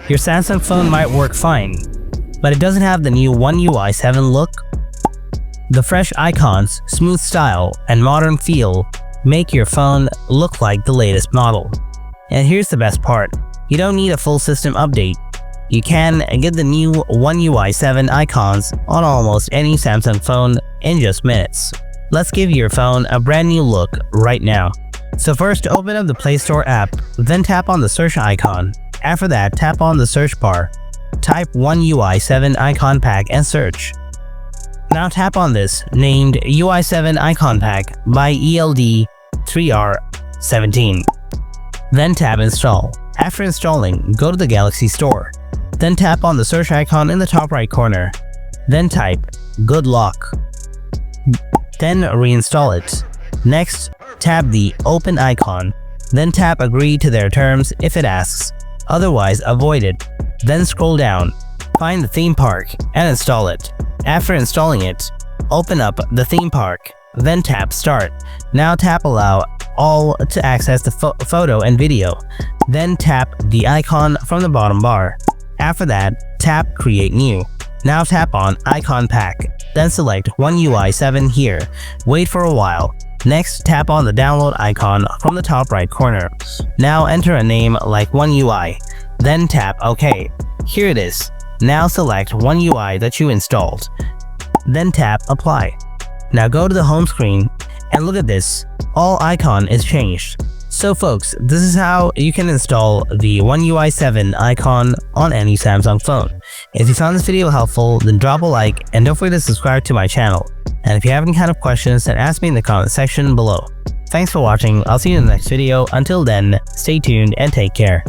Your Samsung phone might work fine, but it doesn't have the new One UI 7 look. The fresh icons, smooth style, and modern feel make your phone look like the latest model. And here's the best part, you don't need a full system update. You can get the new One UI 7 icons on almost any Samsung phone in just minutes. Let's give your phone a brand new look right now. So first, open up the Play Store app, then tap on the search icon. After that, tap on the search bar. Type One UI 7 icon pack and search. Now tap on this, named UI 7 icon pack by ELD3R17. Then tap install. After installing, go to the Galaxy Store. Then tap on the search icon in the top right corner. Then type good luck. Then reinstall it. Next, tap the open icon. Then tap agree to their terms if it asks. Otherwise, avoid it. Then scroll down. Find the theme park and install it. After installing it, open up the theme park. Then tap start. Now tap allow all to access the photo and video. Then tap the icon from the bottom bar. After that, tap create new. Now tap on icon pack. Then select One UI 7 here. Wait for a while. Next, tap on the download icon from the top right corner. Now enter a name like One UI. Then tap OK. Here it is. Now select One UI that you installed. Then tap apply. Now go to the home screen and look at this. All icon is changed. So folks, this is how you can install the One UI 7 icon on any Samsung phone. If you found this video helpful, then drop a like and don't forget to subscribe to my channel. And if you have any kind of questions, then ask me in the comment section below. Thanks for watching, I'll see you in the next video. Until then, stay tuned and take care.